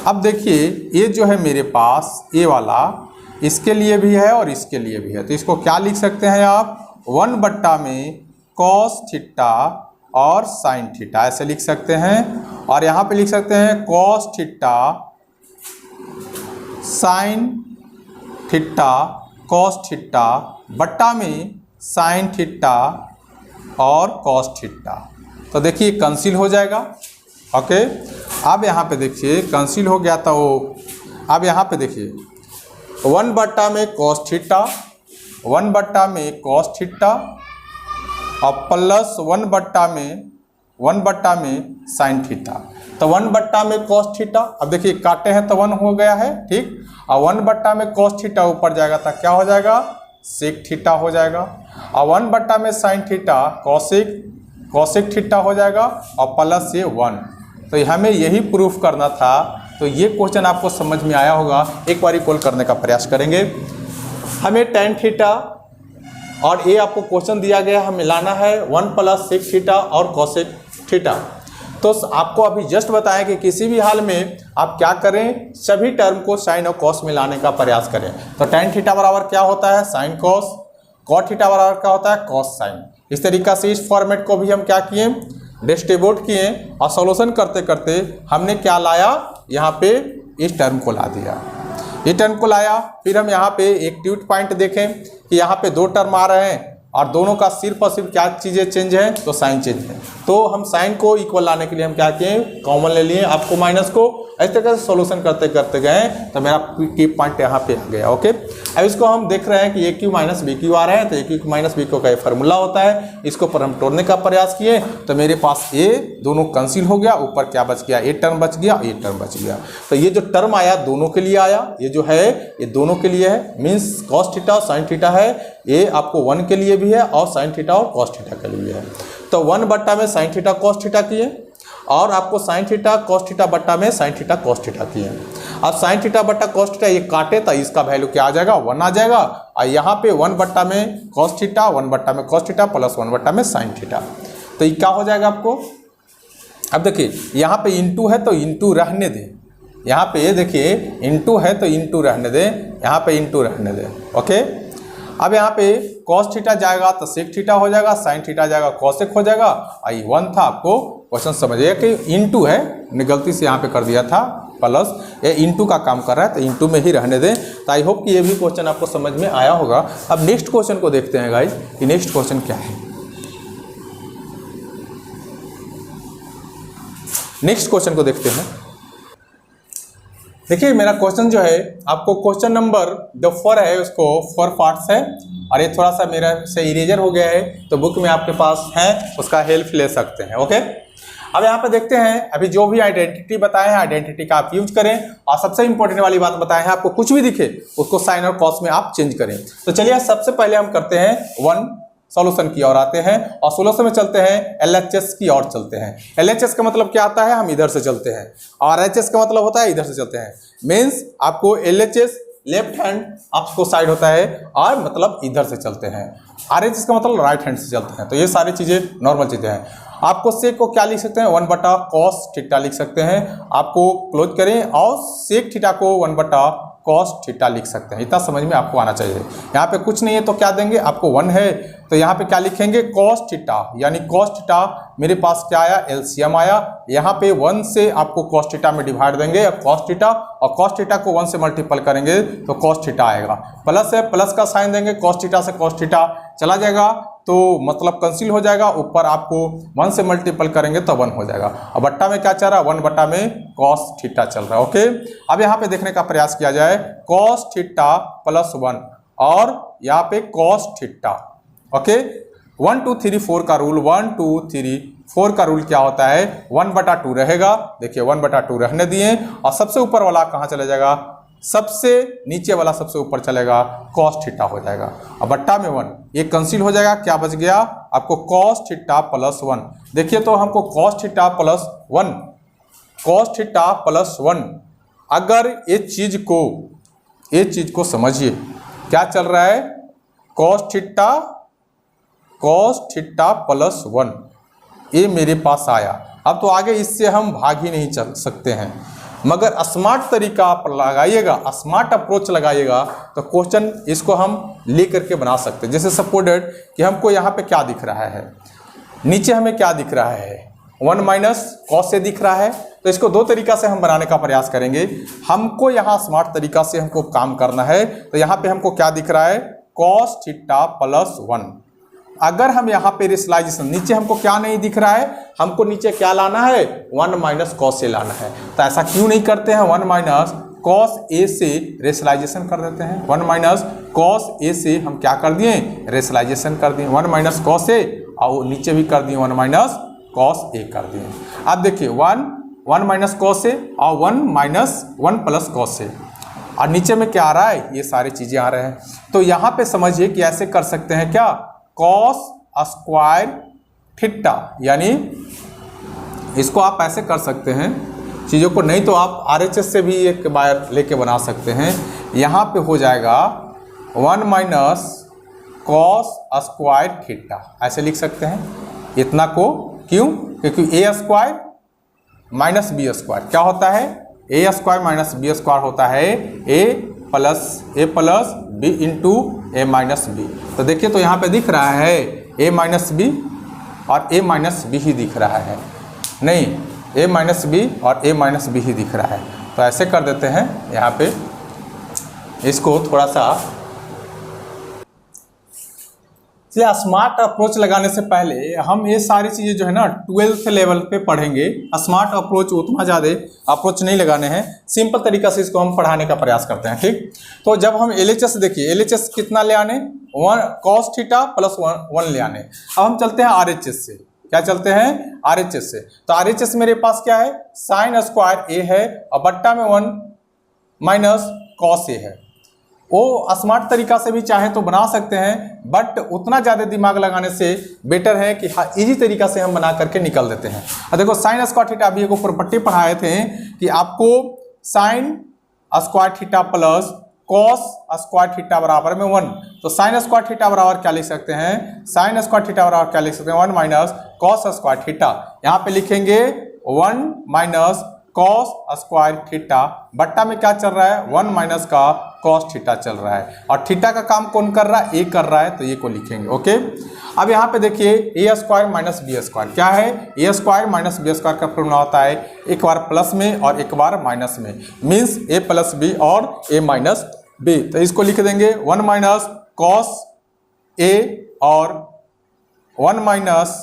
अब देखिए ये जो है मेरे पास ये वाला इसके लिए भी है और इसके लिए भी है, तो इसको क्या लिख सकते हैं आप, 1 बट्टा में कॉस थीटा और साइन थीटा ऐसे लिख सकते हैं, और यहाँ पे लिख सकते हैं cos theta sine theta cos theta बट्टा में साइन थीटा और कॉस थीटा। तो देखिए कैंसिल हो जाएगा। ओके, अब यहाँ पे देखिए कैंसिल हो गया तो अब यहाँ पे देखिए 1 बट्टा में कॉस थीटा, 1 बट्टा में कॉस थीटा और प्लस 1 बट्टा में साइन थीटा। तो 1 बट्टा में कॉस थीटा, अब देखिए काटे हैं तो 1 हो गया है, ठीक, और 1 बट्टा में कॉस थीटा ऊपर जाएगा तो क्या हो जाएगा, सेक थीटा हो जाएगा, और 1 बट्टा में साइन थीटा कॉसेक थीटा हो जाएगा और प्लस ये 1। तो हमें यही प्रूफ करना था। तो ये क्वेश्चन आपको समझ में आया होगा, एक बार कॉल करने का प्रयास करेंगे। हमें टेन थीटा और ये आपको क्वेश्चन दिया गया, हमें लाना है 1 प्लस सेक थीटा और कॉसेक थीटा। तो आपको अभी जस्ट बताया कि किसी भी हाल में आप क्या करें, सभी टर्म को साइन और कॉस में लाने का प्रयास करें। तो tan थीटा बराबर क्या होता है, साइन कॉस, cot थीटा बराबर क्या होता है, कॉस साइन। इस तरीका से इस फॉर्मेट को भी हम क्या किए, डिस्ट्रीब्यूट किए और सॉल्यूशन करते करते हमने क्या लाया, यहाँ पे इस टर्म को ला दिया, ये टर्म को लाया। फिर हम यहाँ पे एक ट्यूट पॉइंट देखें कि यहाँ पे दो टर्म आ रहे हैं और दोनों का सिर्फ और सिर्फ क्या चीज़ें चेंज है, तो साइन चेंज है। तो हम साइन को इक्वल लाने के लिए हम क्या किए, कॉमन ले लिए आपको माइनस को। इस तरह से सॉल्यूशन करते करते गए तो मेरा की पॉइंट यहाँ पे आ गया। ओके, अब इसको हम देख रहे हैं कि ए क्यू माइनस बी क्यू आ रहा है, तो ए क्यू माइनस बी क्यू का फॉर्मूला होता है। इसको पर हम तोड़ने का प्रयास किए तो मेरे पास ए दोनों कैंसिल हो गया, ऊपर क्या बच गया, ए टर्म बच गया, ए टर्म बच गया। तो ये जो टर्म आया दोनों के लिए आया, ये जो है ये दोनों के लिए है, मीन्स कॉस थीटा और साइन थीटा है, ये आपको 1 के लिए भी है और साइन थीटा और कॉस थीटा के लिए है। तो 1 बट्टा में साइन थीटा कॉस थीटा किए और आपको साइन थीटा कॉस थीटा बट्टा में साइन थीटा कॉस थीटा किए। अब साइन थीटा बट्टा कॉस थीटा ये काटे तो इसका वैल्यू क्या आ जाएगा, 1 आ जाएगा। और यहाँ पे 1 बट्टा में कॉस थीटा, 1 बट्टा में कॉस थीटा प्लस 1 बट्टा में साइन थीटा, तो ये क्या हो जाएगा आपको। अब देखिए यहाँ पे इंटू है तो इंटू रहने दें, यहाँ पे ये देखिए इंटू है तो इंटू रहने दें, यहाँ पे इंटू रहने दें। ओके, अब यहाँ पे कॉस थीटा जाएगा तो सेक थीटा हो जाएगा, साइन थीटा जाएगा कॉसेक हो जाएगा। आई 1 था, आपको क्वेश्चन समझिए कि इंटू है, मैंने गलती से यहाँ पे कर दिया था प्लस, ये इंटू का काम कर रहा है तो इंटू में ही रहने दें। तो आई होप कि ये भी क्वेश्चन आपको समझ में आया होगा। अब नेक्स्ट क्वेश्चन को देखते हैं गाइज कि नेक्स्ट क्वेश्चन क्या है। नेक्स्ट क्वेश्चन को देखते हैं। देखिए मेरा क्वेश्चन जो है आपको क्वेश्चन नंबर जो 4 है उसको 4 पार्ट्स है और ये थोड़ा सा मेरा से इरेजर हो गया है, तो बुक में आपके पास है, उसका हेल्प ले सकते हैं। ओके, अब यहाँ पे देखते हैं, अभी जो भी आइडेंटिटी बताए हैं आइडेंटिटी का आप यूज करें और सबसे इंपॉर्टेंट वाली बात बताए हैं, आपको कुछ भी दिखे उसको साइन और कॉस में आप चेंज करें। तो चलिए सबसे पहले हम करते हैं 1 सॉल्यूशन की ओर आते हैं और सॉल्यूशन में चलते हैं एलएचएस की ओर चलते हैं। एलएचएस का मतलब क्या आता है, हम इधर से चलते हैं, और एचएस का मतलब होता है इधर से चलते हैं। मीन्स आपको एलएचएस लेफ्ट हैंड आपको साइड होता है और मतलब इधर से चलते हैं, आरएचएस का मतलब राइट हैंड से चलते हैं। तो ये सारी चीजें नॉर्मल चीजें हैं। आपको सेक को क्या लिख सकते हैं, 1 बटा कॉस थीटा लिख सकते हैं। आपको क्लोज करें और सेक थीटा को 1 बटा कॉस थीटा लिख सकते हैं। इतना समझ में आपको आना चाहिए। यहाँ पे कुछ नहीं है तो क्या देंगे, आपको 1 है तो यहाँ पे क्या लिखेंगे, कॉस थीटा, यानी कॉस थीटा मेरे पास क्या आया, एलसीएम आया। यहाँ पे 1 से आपको कॉस थीटा में डिवाइड देंगे कॉस थीटा, और कॉस थीटा को 1 से मल्टीपल करेंगे तो कॉस थीटा आएगा। प्लस है, प्लस का साइन देंगे, कॉस थीटा से कॉस थीटा चला जाएगा तो मतलब कैंसिल हो जाएगा। ऊपर आपको 1 से मल्टीपल करेंगे तो 1 हो जाएगा। अब बट्टा में क्या चल रहा है, 1 बट्टा में कॉस थीटा चल रहा है। ओके, अब यहाँ पे देखने का प्रयास किया जाए, कॉस थीटा प्लस 1 और यहाँ पे कॉस थीटा। ओके, 1 2 3 4 का रूल, 1 2 3 4 का रूल क्या होता है, 1 बटा 2 रहेगा। देखिए 1 बटा 2 रहने दिए और सबसे ऊपर वाला कहाँ चला जाएगा, सबसे नीचे वाला सबसे ऊपर चलेगा, कॉस थीटा हो जाएगा। अब बट्टा में 1, ये कैंसिल हो जाएगा, क्या बच गया आपको, कॉस थीटा प्लस 1। देखिए तो हमको cos theta plus 1, cos theta plus 1, अगर ये चीज को समझिए क्या चल रहा है, कॉस थीटा प्लस 1 ये मेरे पास आया। अब तो आगे इससे हम भाग ही नहीं चल सकते हैं, मगर स्मार्ट तरीका आप लगाइएगा, स्मार्ट अप्रोच लगाइएगा तो क्वेश्चन इसको हम ले करके बना सकते हैं। जैसे सपोर्टेड कि हमको यहाँ पे क्या दिख रहा है, नीचे हमें क्या दिख रहा है, 1 माइनस कॉस से दिख रहा है। तो इसको 2 तरीका से हम बनाने का प्रयास करेंगे। हमको यहाँ स्मार्ट तरीका से हमको काम करना है। तो यहाँ पे हमको क्या दिख रहा है, कॉस थीटा प्लस 1। अगर हम यहाँ पे रेशनलाइजेशन, नीचे हमको क्या नहीं दिख रहा है, हमको नीचे क्या लाना है, 1 माइनस कॉस से लाना है। तो ऐसा क्यों नहीं करते हैं, 1 माइनस कॉस ए से रेशनलाइजेशन कर देते हैं। 1 माइनस कॉस ए से हम क्या कर दिए, रेशनलाइजेशन कर दिए, 1 माइनस कॉस ए, और नीचे भी कर दिए 1 माइनस कॉस ए कर दिए। अब देखिए 1 माइनस कॉस ए और 1 माइनस 1 प्लस कॉस ए, और नीचे में क्या आ रहा है, ये सारी चीजें आ रहे हैं। तो यहाँ पे समझिए कि ऐसे कर सकते हैं क्या, कॉस स्क्वायर थीटा, यानी इसको आप ऐसे कर सकते हैं चीज़ों को, नहीं तो आप आरएचएस से भी एक बार लेके बना सकते हैं। यहाँ पे हो जाएगा 1 माइनस कॉस स्क्वायर थीटा, ऐसे लिख सकते हैं। इतना को क्यों, क्योंकि ए स्क्वायर माइनस बी स्क्वायर क्या होता है, ए स्क्वायर माइनस बी स्क्वायर होता है ए plus B into A minus B. तो देखिए तो यहाँ पे दिख रहा है ए माइनस बी और ए माइनस बी ही दिख रहा है, नहीं ए माइनस बी और ए माइनस बी ही दिख रहा है। तो ऐसे कर देते हैं यहाँ पे, इसको थोड़ा सा स्मार्ट अप्रोच लगाने से पहले हम ये सारी चीज़ें जो है ना 12th लेवल पे पढ़ेंगे। स्मार्ट अप्रोच उतना ज़्यादा अप्रोच नहीं लगाने हैं, सिंपल तरीका से इसको हम पढ़ाने का प्रयास करते हैं, ठीक। तो जब हम LHS देखिए, LHS कितना ले आने, 1 cos थीटा प्लस 1 ले आने। अब हम चलते हैं RHS से, क्या चलते हैं RHS से। तो RHS मेरे पास क्या है, साइन स्क्वायर ए है और बट्टा में 1 माइनस कॉस ए है। वो स्मार्ट तरीका से भी चाहे तो बना सकते हैं, बट उतना ज़्यादा दिमाग लगाने से बेटर है कि हाँ इजी तरीका से हम बना करके निकल देते हैं। और देखो साइन स्क्वायर थीटा अभी एक प्रॉपर्टी पढ़ाए थे कि आपको sign square theta plus cos square theta बराबर में 1। तो साइन स्क्वायर थीटा बराबर क्या लिख सकते हैं, साइन स्क्वायर थीटा बराबर क्या लिख सकते हैं, 1 माइनस कॉस स्क्वायर थीटा। यहाँ पे लिखेंगे 1 माइनस कॉस स्क्वायर थीटा, बट्टा में क्या चल रहा है, 1 माइनस का कॉस थीटा चल रहा है, और थीटा का काम कौन कर रहा है, ए कर रहा है, तो ये को लिखेंगे, ओके। अब यहाँ पे देखिए ए स्क्वायर माइनस बी स्क्वायर क्या है, ए स्क्वायर माइनस बी स्क्वायर का फॉर्मूला होता है एक बार प्लस में और एक बार माइनस में, मीन्स ए प्लस बी और ए माइनस बी। तो इसको लिख देंगे 1 माइनस कॉस ए और 1 माइनस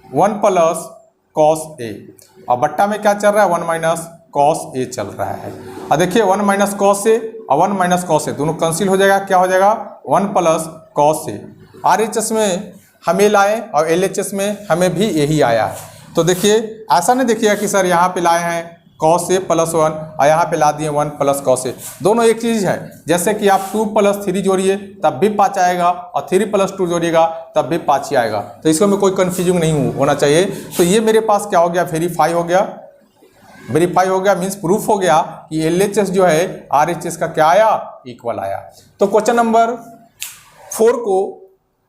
1 प्लस कॉस ए, और बट्टा में क्या चल रहा है, 1 माइनस कॉस ए चल रहा है। और देखिए 1 माइनस कॉस ए और 1 माइनस कॉस ए दोनों कैंसिल हो जाएगा, क्या हो जाएगा 1 प्लस कॉस ए। RHS में हमें लाए और LHS में हमें भी यही आया है। तो देखिए ऐसा नहीं देखिएगा कि सर यहाँ पे लाए हैं कॉस ए प्लस 1 और यहाँ पे ला दिए 1 प्लस कॉस ए, दोनों एक चीज़ है। जैसे कि आप 2 प्लस 3 जोड़िए तब भी 5 आएगा और 3 प्लस 2 जोड़िएगा तब भी 5 ही आएगा, तो इसको में कोई कन्फ्यूजन नहीं होना चाहिए। तो ये मेरे पास क्या हो गया, वेरीफाई हो गया, वेरीफाई हो गया मीन्स प्रूफ हो गया कि LHS जो है RHS का क्या आया, इक्वल आया। तो क्वेश्चन नंबर 4 को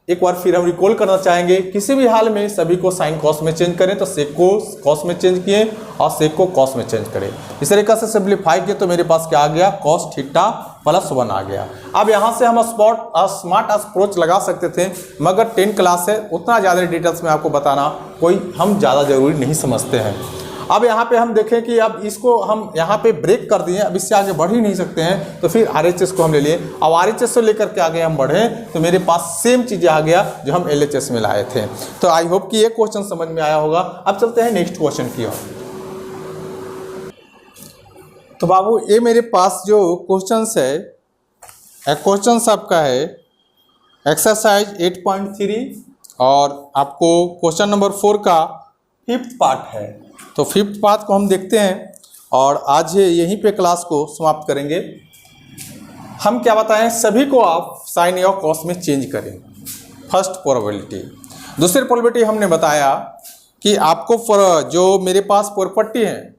एक बार फिर हम रिकॉल करना चाहेंगे, किसी भी हाल में सभी को साइन कॉस में चेंज करें, तो सेक को कॉस में चेंज किए और सेक को कॉस में चेंज करें। इस तरीके से सिंप्लीफाई किए तो मेरे पास क्या आ गया, कॉस थीटा प्लस 1 आ गया। अब यहाँ से हम स्मार्ट अप्रोच लगा सकते थे, मगर 10 क्लास है, उतना ज़्यादा डिटेल्स में आपको बताना कोई हम ज़्यादा ज़रूरी नहीं समझते हैं। अब यहाँ पे हम देखें कि अब इसको हम यहाँ पे ब्रेक कर दिए, अब इससे आगे बढ़ ही नहीं सकते हैं, तो फिर RHS को हम ले लिए। अब RHS से लेकर के आगे हम बढ़े तो मेरे पास सेम चीज़ें आ गया जो हम LHS में लाए थे। तो आई होप कि ये क्वेश्चन समझ में आया होगा। अब चलते हैं नेक्स्ट क्वेश्चन की ओर। तो बाबू ये मेरे पास जो क्वेश्चन है, क्वेश्चन आपका है एक्सरसाइज 8.3 और आपको क्वेश्चन नंबर 4 का 5th पार्ट है। तो 5th पार्ट को हम देखते हैं और आज यहीं पे क्लास को समाप्त करेंगे। हम क्या बताएं, सभी को आप साइन या कॉस में चेंज करें, फर्स्ट प्रोबेबिलिटी। दूसरी प्रोबेबिलिटी हमने बताया कि आपको जो मेरे पास प्रॉपर्टी है,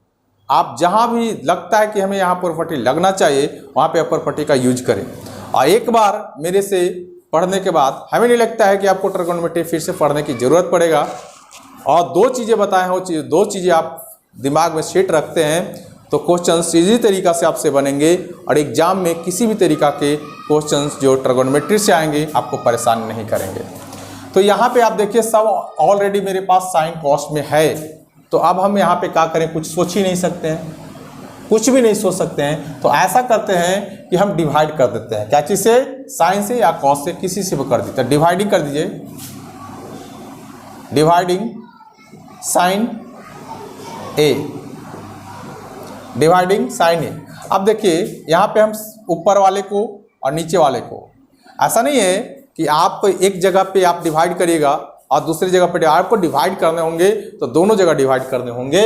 आप जहां भी लगता है कि हमें यहाँ प्रॉपर्टी लगना चाहिए वहाँ पे प्रॉपर्टी का यूज करें। और एक बार मेरे से पढ़ने के बाद हमें नहीं लगता है कि आपको ट्रिगोनोमेट्री फिर से पढ़ने की ज़रूरत पड़ेगा। और 2 चीज़ें बताए हैं, वो 2 चीज़ें आप दिमाग में सेट रखते हैं तो क्वेश्चंस इजी तरीका से आपसे बनेंगे और एग्जाम में किसी भी तरीका के क्वेश्चंस जो ट्रिगोनोमेट्री से आएंगे आपको परेशान नहीं करेंगे। तो यहाँ पे आप देखिए सब ऑलरेडी मेरे पास साइन कॉस में है, तो अब हम यहाँ पे क्या करें, कुछ सोच ही नहीं सकते हैं, कुछ भी नहीं सोच सकते हैं। तो ऐसा करते हैं कि हम डिवाइड कर देते हैं, क्या चीज़ से, साइन से या कॉस से, किसी से भी कर देते हैं। डिवाइडिंग कर दीजिए, डिवाइडिंग साइन ए, डिवाइडिंग साइन ए। अब देखिए यहाँ पे हम ऊपर वाले को और नीचे वाले को, ऐसा नहीं है कि आप एक जगह पे आप डिवाइड करिएगा और दूसरी जगह पे आपको डिवाइड करने होंगे तो दोनों जगह डिवाइड करने होंगे।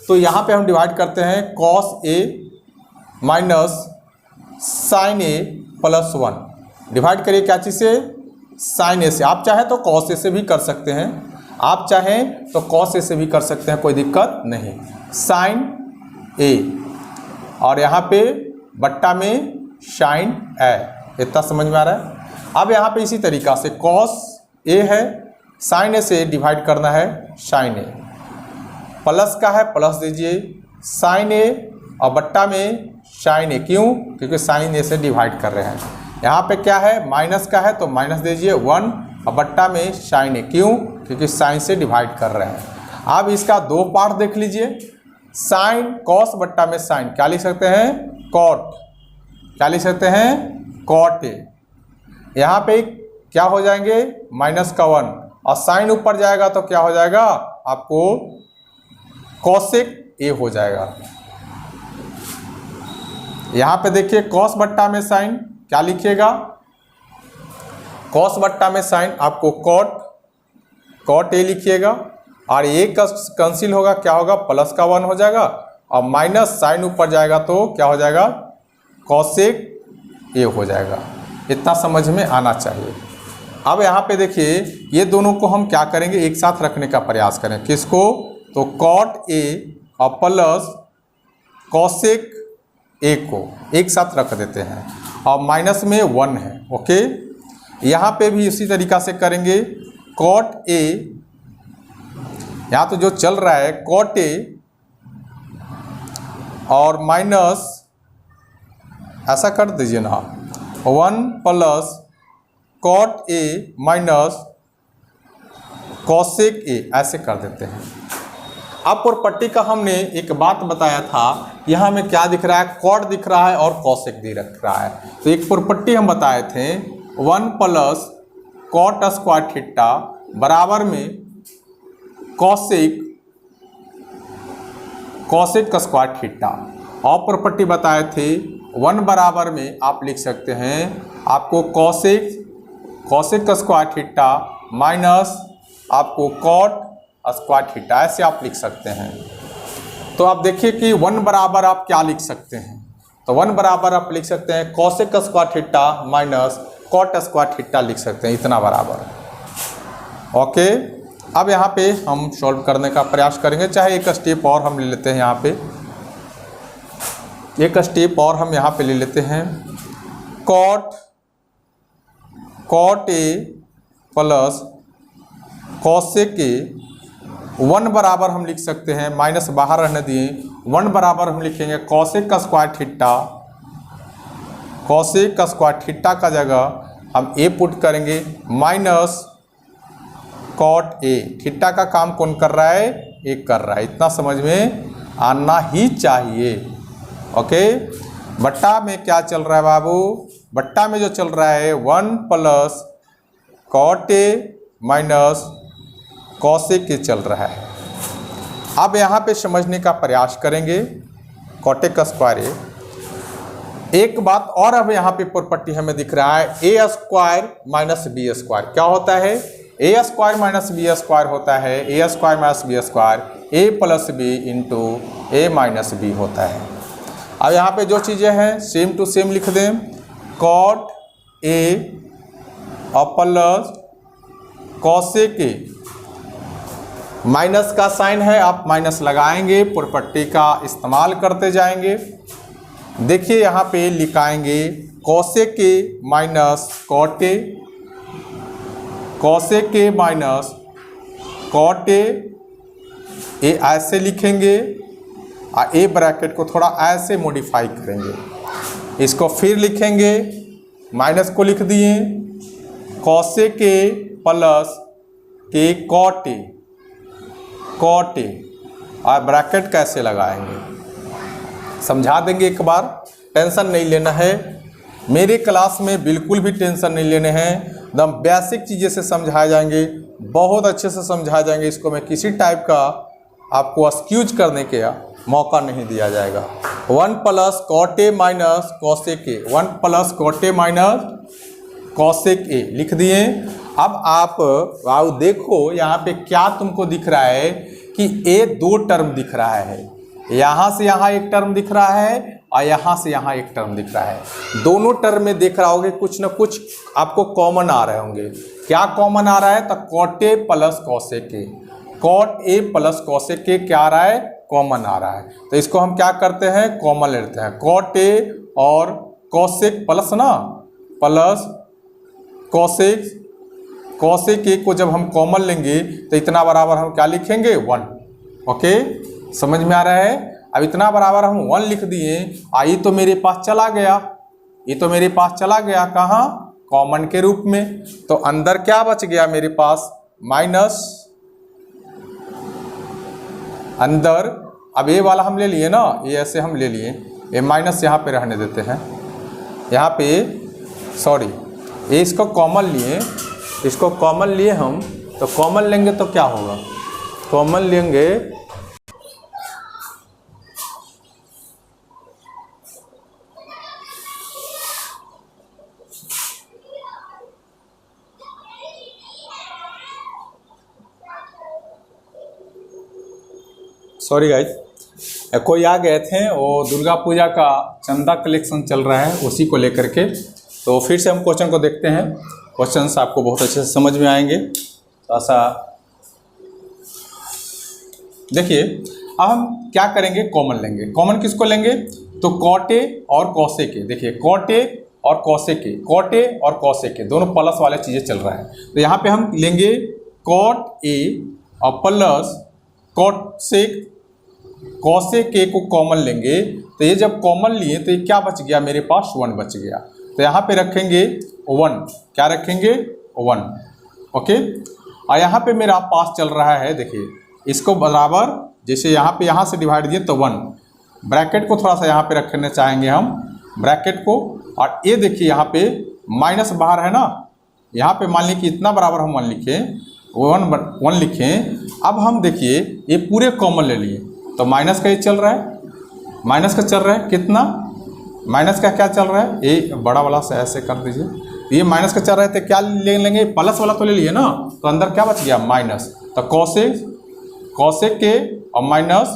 तो यहाँ पे हम डिवाइड करते हैं cos A minus sign A plus 1। Divide करिए क्या चीज़ से, साइन ए से। आप चाहे तो कॉस ए से भी कर सकते हैं, आप चाहें तो कॉस ए से भी कर सकते हैं, कोई दिक्कत नहीं। साइन ए और यहाँ पे बट्टा में साइन ए, इतना समझ में आ रहा है। अब यहाँ पे इसी तरीका से कॉस ए है, साइन ए से डिवाइड करना है साइन ए, प्लस का है प्लस दीजिए, साइन ए और बट्टा में साइन ए, क्यों? क्योंकि साइन ए से डिवाइड कर रहे हैं। यहाँ पे क्या है, माइनस का है तो माइनस दीजिए 1 और बट्टा में साइन ए, क्यों? क्योंकि साइन से डिवाइड कर रहे हैं। अब इसका दो पार्ट देख लीजिए, साइन कॉस बट्टा में साइन क्या लिख सकते हैं, कॉट, क्या लिख सकते हैं, कॉट ए। यहाँ पे क्या हो जाएंगे, माइनस का 1 और साइन ऊपर जाएगा तो क्या हो जाएगा आपको कॉसेक ए हो जाएगा। यहाँ पे देखिए कॉस बट्टा में साइन क्या लिखिएगा, कॉस बट्टा में साइन आपको कॉट ए लिखिएगा और ये कैंसिल होगा, क्या होगा, प्लस का 1 हो जाएगा और माइनस साइन ऊपर जाएगा तो क्या हो जाएगा, कॉसेक ए हो जाएगा। इतना समझ में आना चाहिए। अब यहाँ पे देखिए ये दोनों को हम क्या करेंगे, एक साथ रखने का प्रयास करें। किसको, तो कॉट ए और प्लस कॉसेक ए को एक साथ रख देते हैं और माइनस में 1 है। ओके, यहाँ पे भी इसी तरीक़ा से करेंगे, कॉट ए, यहाँ तो जो चल रहा है कॉट ए और माइनस ऐसा कर दीजिए ना, 1 plus cot A minus cosec A, ऐसे कर देते हैं। अब प्रॉपर्टी का हमने एक बात बताया था, यहाँ में क्या दिख रहा है, कॉट दिख रहा है और कॉसेक दिख रहा है। तो एक प्रॉपर्टी हम बताए थे, 1 प्लस कॉट स्क्वायर थीटा बराबर में कॉसेक का स्क्वायर थीटा। और प्रॉपर्टी बताए थे 1 बराबर में आप लिख सकते हैं आपको कॉसेक का स्क्वायर थीटा माइनस आपको कॉट स्क्वायर थीटा, ऐसे आप लिख सकते हैं। तो आप देखिए कि 1 बराबर आप क्या लिख सकते हैं, तो 1 बराबर आप लिख सकते हैं कॉसेक का square theta minus cot square theta लिख सकते हैं, इतना बराबर। ओके, अब यहाँ पे हम सॉल्व करने का प्रयास करेंगे। चाहे एक स्टेप और हम ले लेते हैं, यहाँ पे एक स्टेप और हम यहाँ पे ले लेते हैं, cot A plus cosec A, 1 बराबर हम लिख सकते हैं, माइनस बाहर रहने दिए, 1 बराबर हम लिखेंगे कॉसेक का स्क्वायर थीटा, कॉसेक का स्क्वायर थीटा का जगह हम ए पुट करेंगे माइनस कॉट ए। थीटा का काम कौन कर रहा है, एक कर रहा है, इतना समझ में आना ही चाहिए। ओके, बट्टा में क्या चल रहा है बाबू, बट्टा में जो चल रहा है 1 plus cot A minus cosec A चल रहा है। अब यहाँ पे समझने का प्रयास करेंगे, कॉटेक का स्क्वायर ए। एक बात और अब यहाँ पे प्रॉपर्टी हमें दिख रहा है, ए स्क्वायर माइनस बी स्क्वायर क्या होता है, ए स्क्वायर माइनस बी स्क्वायर होता है ए square minus B square, A plus B into A minus B होता है। अब यहाँ पे जो चीज़ें हैं सेम टू सेम लिख दें, कॉट ए और प्लस कॉसेक ए, माइनस का साइन है आप माइनस लगाएंगे, प्रॉपर्टी का इस्तेमाल करते जाएंगे। देखिए यहाँ पे लिखाएंगे cosec A minus cot A, cosec A minus cot A, ऐसे लिखेंगे और ए ब्रैकेट को थोड़ा ऐसे मॉडिफाई करेंगे। इसको फिर लिखेंगे, माइनस को लिख दिए, कॉसेक ए प्लस के कॉट ए, और ब्रैकेट कैसे लगाएंगे समझा देंगे एक बार, टेंशन नहीं लेना है। मेरे क्लास में बिल्कुल भी टेंशन नहीं लेने हैं, एकदम बेसिक चीज़ें से समझाए जाएंगे, बहुत अच्छे से समझाए जाएंगे। इसको मैं किसी टाइप का आपको एक्सक्यूज करने का मौका नहीं दिया जाएगा। 1 plus cot A minus cosec A, 1 plus cot A minus cosec A लिख दिए। अब आप देखो यहाँ पे क्या तुमको दिख रहा है कि ए 2 टर्म दिख रहा है, यहाँ से यहाँ एक टर्म दिख रहा है और यहाँ से यहाँ एक टर्म दिख रहा है। दोनों टर्म में देख रहा होगे कुछ ना कुछ आपको कॉमन आ रहे होंगे। क्या कॉमन आ रहा है, तो cot A plus cosec A, cot A plus cosec A क्या आ रहा है, कॉमन आ रहा है। तो इसको हम क्या करते हैं, कॉमन लेते हैं, कॉट ए और कॉसेक प्लस ना प्लस कॉसेक ए को जब हम कॉमन लेंगे तो इतना बराबर हम क्या लिखेंगे 1। ओके, समझ में आ रहा है। अब इतना बराबर हम 1 लिख दिए। ये तो मेरे पास चला गया, ये तो मेरे पास चला गया कहाँ, कॉमन के रूप में। तो अंदर क्या बच गया मेरे पास, माइनस। अंदर अब ये वाला हम ले लिए ना, ये ऐसे हम ले लिए, ये माइनस यहाँ पे रहने देते हैं, यहाँ पे सॉरी, ये इसको कॉमन लिए, इसको कॉमन लिए हम, तो कॉमन लेंगे तो क्या होगा, कॉमन लेंगे सॉरी गाइज, कोई आ गए थे, वो दुर्गा पूजा का चंदा कलेक्शन चल रहा है, उसी को लेकर के। तो फिर से हम क्वेश्चन को देखते हैं, क्वेश्चंस आपको बहुत अच्छे से समझ में आएंगे। तो ऐसा देखिए, अब हम क्या करेंगे, कॉमन लेंगे। कॉमन किसको लेंगे, तो कॉटे और कौसे के। देखिए कॉटे और कौसे के, कॉटे और कौसे के दोनों प्लस वाले चीज़ें चल रहा है। तो यहाँ पे हम लेंगे कॉट ए और प्लस कॉट सेक, कौसे के को कॉमन लेंगे। तो ये जब कॉमन लिए तो ये क्या बच गया, मेरे पास 1 बच गया। तो यहाँ पे रखेंगे 1, क्या रखेंगे 1, ओके। और यहाँ पे मेरा पास चल रहा है, देखिए इसको बराबर, जैसे यहाँ पे यहाँ से डिवाइड दिए तो 1, ब्रैकेट को थोड़ा सा यहाँ पे रखना चाहेंगे हम, ब्रैकेट को। और ये देखिए यहाँ पे माइनस बाहर है ना, यहाँ पे मान लीजिए कि इतना बराबर हम 1 लिखें, 1 लिखें। अब हम देखिए ये पूरे कॉमन ले लिए, तो माइनस का ये चल रहा है, माइनस का चल रहा है कितना, माइनस का क्या चल रहा है, ये बड़ा वाला से ऐसे कर दीजिए। ये माइनस का चल रहा है तो क्या ले लेंगे, प्लस वाला तो ले लिए ना, तो अंदर क्या बच गया, माइनस। तो कौसे के और माइनस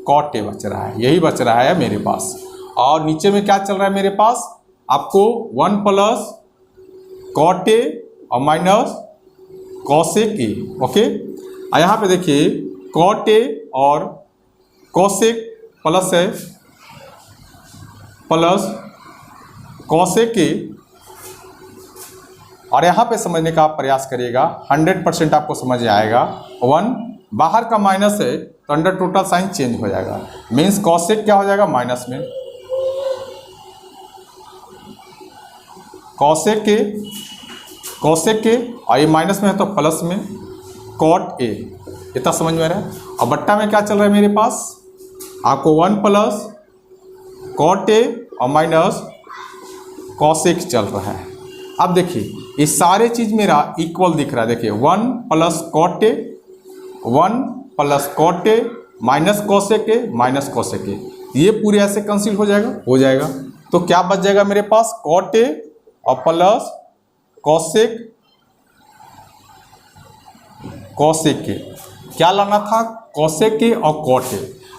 कॉट ए बच रहा है, यही बच रहा है मेरे पास। और नीचे में क्या चल रहा है मेरे पास, आपको 1 प्लस कॉट ए और माइनस कौसेक ए, ओके। और यहाँ पे देखिए कॉट ए और कौसेक प्लस है, प्लस कौसेक ए। और यहाँ पे समझने का आप प्रयास करिएगा, 100% आपको समझ आएगा। 1 बाहर का माइनस है तो अंडर टोटल साइन चेंज हो जाएगा, मीन्स कौसेक क्या हो जाएगा, माइनस में, कौसेक के और ये माइनस में है तो प्लस में, कॉट ए। इतना समझ में आ रहा है। और बट्टा में क्या चल रहा है मेरे पास, आपको 1 प्लस कॉट ए और माइनस कौसेक चल रहा है। अब देखिए ये सारे चीज़ मेरा इक्वल दिख रहा है। देखिए 1 plus cot A, 1 plus cot A minus cosec A, minus cosec A, ये पूरे ऐसे कैंसिल हो जाएगा। तो क्या बच जाएगा मेरे पास, कॉट ए और प्लस कौसेक के। क्या लाना था, कौसेक के और कॉट ए।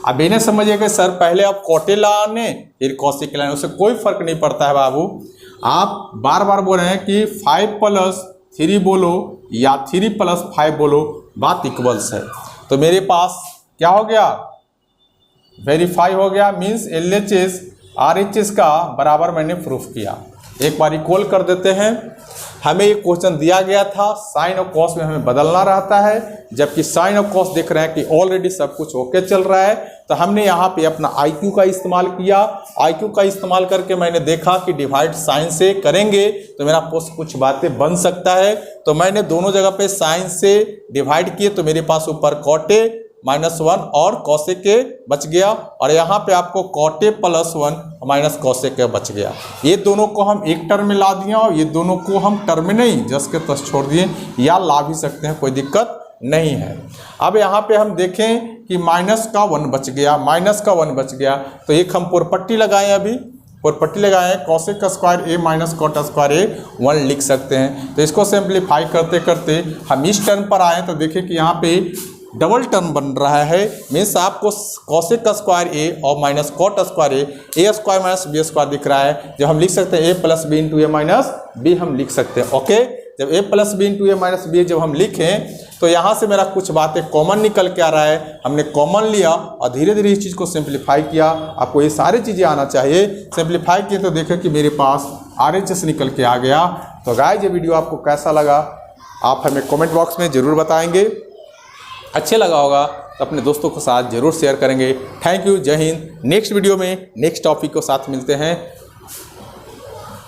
अब इन्हें समझिएगा सर, पहले आप कॉट ए लाने फिर कौसेक के लाने, उससे कोई फर्क नहीं पड़ता है बाबू। आप बार बार बोल रहे हैं कि 5 प्लस 3 बोलो या 3 प्लस 5 बोलो, बात इक्वल्स है। तो मेरे पास क्या हो गया, वेरीफाई हो गया, मीन्स LHS RHS का बराबर मैंने प्रूफ किया। एक बार इक्वल कर देते हैं। हमें ये क्वेश्चन दिया गया था, साइन और कॉस में हमें बदलना रहता है, जबकि साइन और कॉस देख रहे हैं कि ऑलरेडी सब कुछ ओके चल रहा है। तो हमने यहाँ पे अपना IQ का इस्तेमाल किया। IQ का इस्तेमाल करके मैंने देखा कि डिवाइड साइन से करेंगे तो मेरा कुछ बातें बन सकता है। तो मैंने दोनों जगह पे साइन से डिवाइड किए, तो मेरे पास ऊपर कॉट ए -1 और कौसेक के बच गया, और यहाँ पे आपको कॉट ए +1 माइनस कौसेक के बच गया। ये दोनों को हम एक टर्म में ला दिए और ये दोनों को हम टर्म में नहीं जस के तस छोड़ दिए, या ला भी सकते हैं, कोई दिक्कत नहीं है। अब यहाँ पे हम देखें कि माइनस का 1 बच गया, तो एक हम पुरपट्टी लगाएं, अभी पुरपट्टी लगाएं, कौसेक का स्क्वायर ए माइनस कॉट स्क्वायर ए 1 लिख सकते हैं। तो इसको सिंप्लीफाई करते करते हम इस टर्म पर आए तो देखें कि यहाँ पे डबल टर्म बन रहा है, मीन्स आपको कौसेक का स्क्वायर ए और minus cot square A square minus B square दिख रहा है, जो हम लिख सकते हैं a plus B into A minus B हम लिख सकते हैं। ओके, जब a plus B into A minus B जब हम लिखें तो यहाँ से मेरा कुछ बातें कॉमन निकल के आ रहा है। हमने कॉमन लिया और धीरे धीरे इस चीज़ को सिंप्लीफाई किया। आपको ये सारी चीज़ें आना चाहिए। सिंप्लीफाई किए तो देखें कि मेरे पास RHS निकल के आ गया। तो गाइस, ये वीडियो आपको कैसा लगा आप हमें कमेंट बॉक्स में ज़रूर बताएंगे। अच्छे लगा होगा तो अपने दोस्तों के साथ जरूर शेयर करेंगे। थैंक यू, जय हिंद। नेक्स्ट वीडियो में नेक्स्ट टॉपिक के साथ मिलते हैं।